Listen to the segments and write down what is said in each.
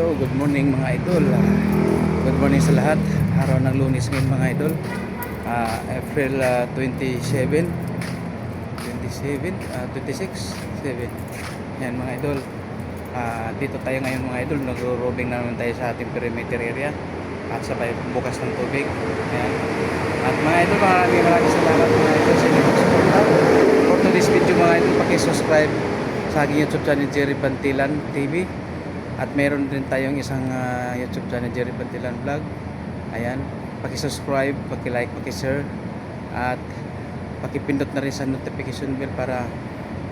Hello, good morning mga idol. Good morning sa lahat. Araw ng Lunes ngayon mga idol. April 27, 26, 7. Yan mga idol. Dito tayo ngayon mga idol. Nagro-roaming na naman tayo sa ating perimeter area at sabay bukas ng tubig. Yan. At mga idol, maraming salamat mga idol sa inyong suporta. For today's video mga idol, paki-subscribe sa aking YouTube channel Jerry Bantilan TV. At meron din tayong isang YouTube channel Jerry Bantilan Vlog. Ayan, paki-subscribe, paki-like, paki-share at paki-pindot na rin sa notification bell para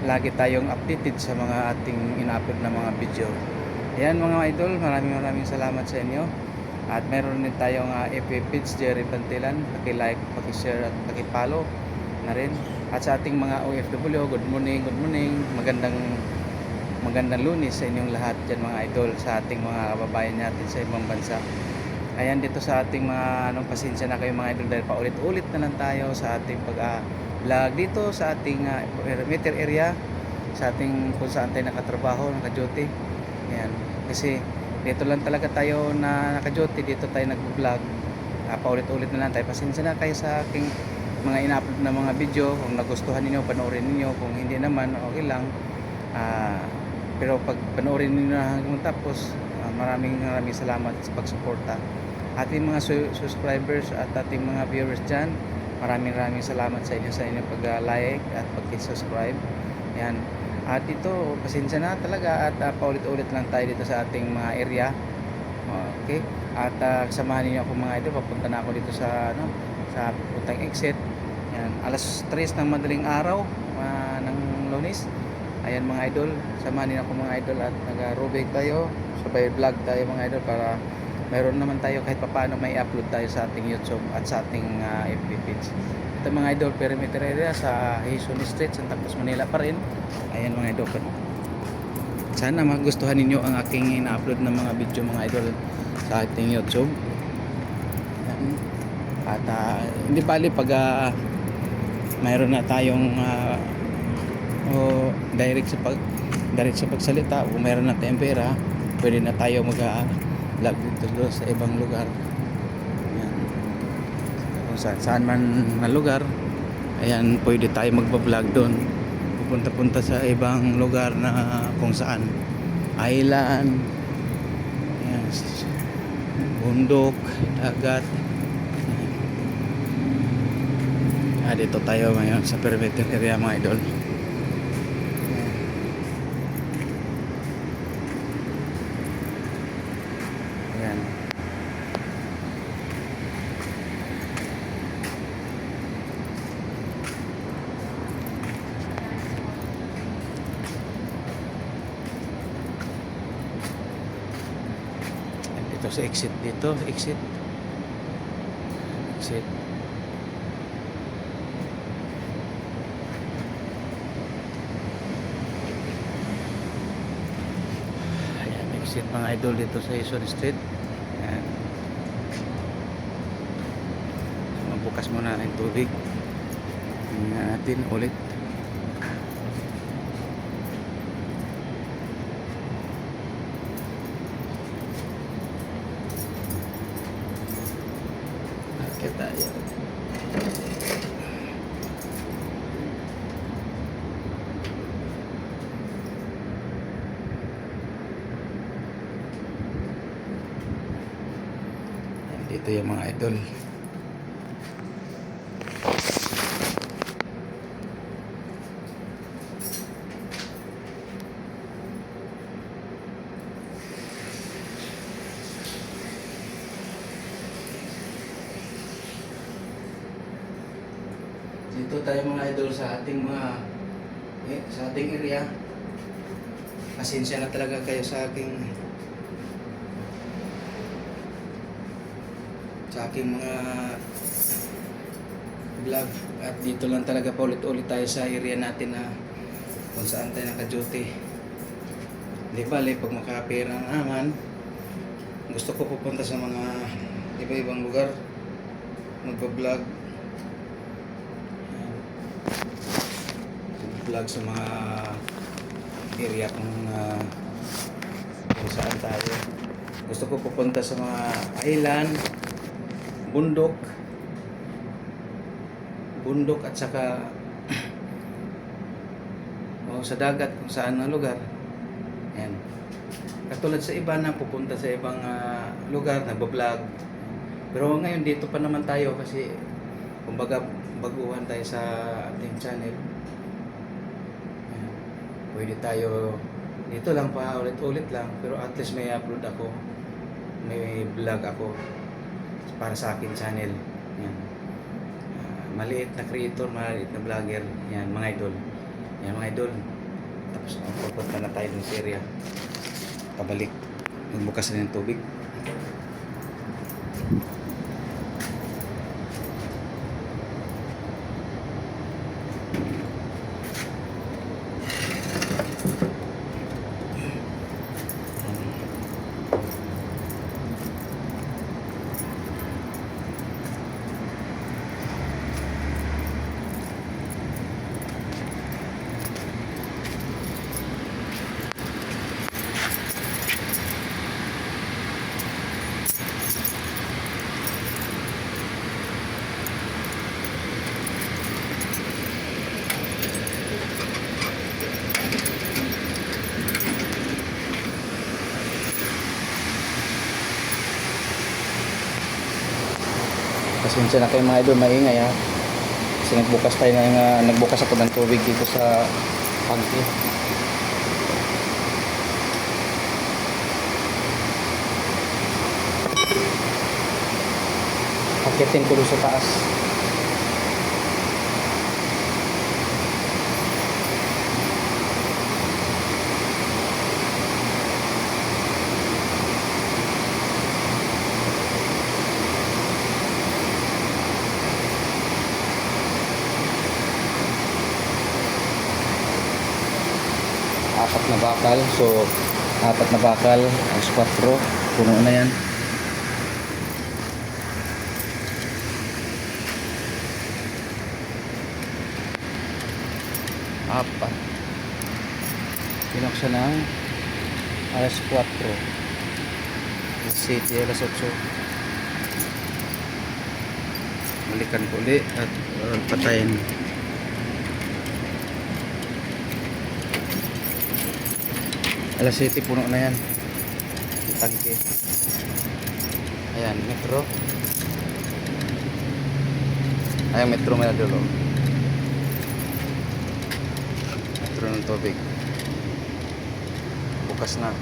lagi tayong updated sa mga ating ina-upload na mga video. Ayan mga idol, maraming salamat sa inyo. At meron din tayong FB page Jerry Bantilan, paki-like, paki-share at paki-follow na rin. At sa ating mga OFW, good morning, magandang Lunes sa inyong lahat dyan mga idol, sa ating mga kababayan natin sa ibang bansa. Ayan, dito sa ating mga pasensya na kayo mga idol dahil paulit-ulit na lang tayo sa ating pag-vlog dito sa ating perimeter area, sa ating kung saan tayo nakatrabaho, naka-duty. Ayan, kasi dito lang talaga tayo na naka-duty, dito tayo nag-vlog. Paulit-ulit na lang tayo, pasensya na kayo sa aking mga ina-upload na mga video. Kung nagustuhan niyo, panoorin niyo. Kung hindi naman, okay lang. Pero pag panoorin niyo na hanggang tapos, maraming salamat sa pagsuporta. Ating mga subscribers at ating mga viewers dyan, maraming salamat sa inyong pag-like at pag-subscribe. Yan. At ito, pasensya na talaga at paulit-ulit lang tayo dito sa ating mga area. Okay? At samahan niyo ako mga idol, papunta na ako dito sa sa puntang exit. Yan, alas 3 ng madaling araw ng Lunes. Ayan mga idol, samahan niyo ako mga idol at nag-robate tayo, sabay vlog tayo mga idol para mayroon naman tayo kahit papaano may upload tayo sa ating YouTube at sa ating FB page. Ito mga idol, perimeter area sa Quezon Street, Santa Cruz, Manila pa rin. Ayan mga idol, sana magustuhan ninyo ang aking ina-upload ng mga video mga idol sa ating YouTube. Ayan. At hindi bali pag mayroon na tayong direct sa pagsalita o mayroon na tayong pera, pwede na tayo mag-vlog dito sa ibang lugar. Ayan. Kung saan man na lugar, ayan, pwede tayo magbablog doon, pupunta sa ibang lugar na kung saan island, ayan, bundok, dagat. Dito tayo ngayon sa perimeter area mga idol. Ayan. Dito sa exit dito, exit. Exit mga idol dito sa Quezon Street. Ayan. Mabukas muna ang tubig. Tingnan natin ulit. Okay tayo. Dito yung mga idol. Dito tayo mga idol sa ating sa ating area. Pasensya na talaga kayo sa aking mga vlog. At dito lang talaga paulit-ulit tayo sa area natin na kung saan tayo naka-duty. Di bale, pag makapira naman, gusto ko pupunta sa mga iba-ibang lugar, magpa-vlog sa mga area kung saan tayo. Gusto ko pupunta sa mga island, bundok, at saka sa dagat kung saan na lugar. Yan. Katulad sa iba na pupunta sa ibang lugar, nagbablog. Pero ngayon dito pa naman tayo kasi kumbaga baguhan tayo sa ating channel. Yan. Pwede tayo dito lang pa ulit-ulit lang, pero at least may upload ako, may vlog ako para sa akin channel. Yan. Maliit na creator, maliit na vlogger. Yan mga idol. Yan mga idol. Tapos pupunta na tayo ng Syria. Pabalik. Magbukas na ng tubig. Pasensya na kayo mga idol, maingay ha. Kasi nagbukas ako ng tubig dito sa tangke. Akitin ko doon sa taas. Apat na bakal, so apat na bakal, as 4, puno na yan. Apat pinaksa ng alas 4 City, alas 8. Balikan ko ulit at patayin. Alas 7 puno na yan tangke. Ayan, metro. Ayan, metro may dulo. Metro ng tubig. Bukas na.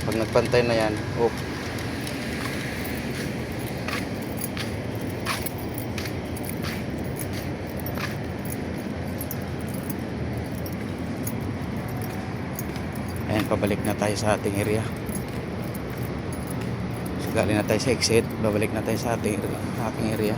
Pag nagpantay na yan, ayan, pabalik na tayo sa ating area. So, galing na tayo sa exit, babalik na tayo sa ating area.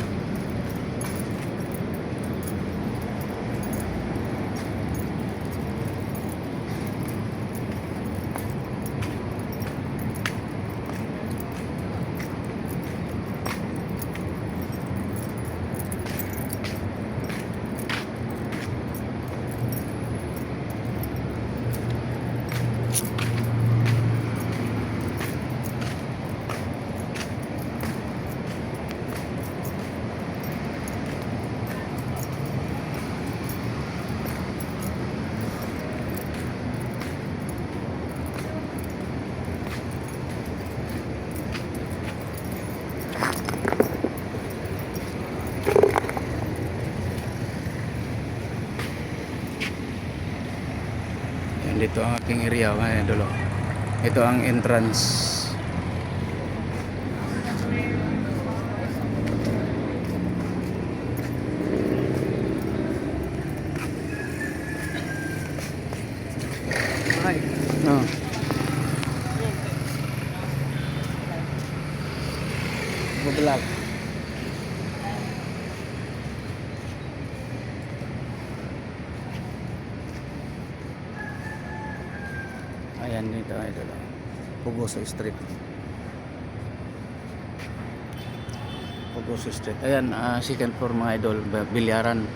Dito ang aking area mga idol. Ito ang entrance. Hi. No. Bublak. Ayan dito idol. Pugoso Street. Pugoso Street. Ayan, second floor mga idol, bilyaran.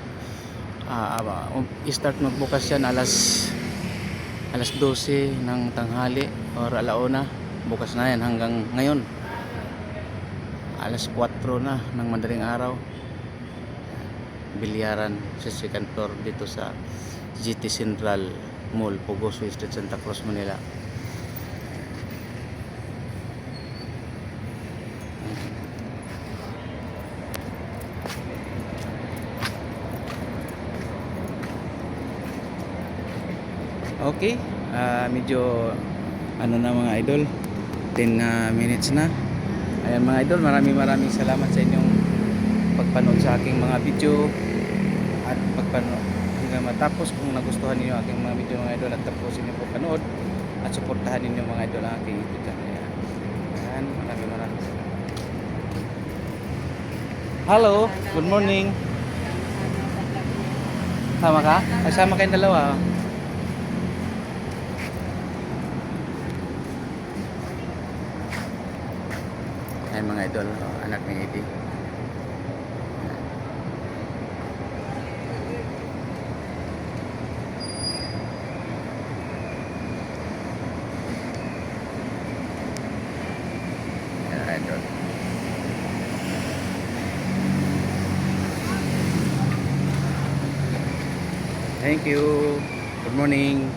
Start magbukas yan alas 12 ng tanghali or alauna. bukas na yan hanggang ngayon. Alas 4 na ng madaling araw. Bilyaran sa second floor dito sa GT Central Mall, Pugoso Street, Santa Cruz, Manila. Okay, medyo ano na mga idol, 10 minutes na. Ayan mga idol, maraming salamat sa inyong pagpanood sa aking mga video at pagpanood hanggang matapos. Kung nagustuhan niyo aking mga video mga idol, at tapusin niyo pagpanood at suportahan niyo mga idol ang aking YouTube channel. Ayan, maraming salamat. Hello, good morning. Sama ka? Ay, sama kayong dalawa. Ayan mga idol, anak ni Eddie. Ayan idol. Thank you. Good morning.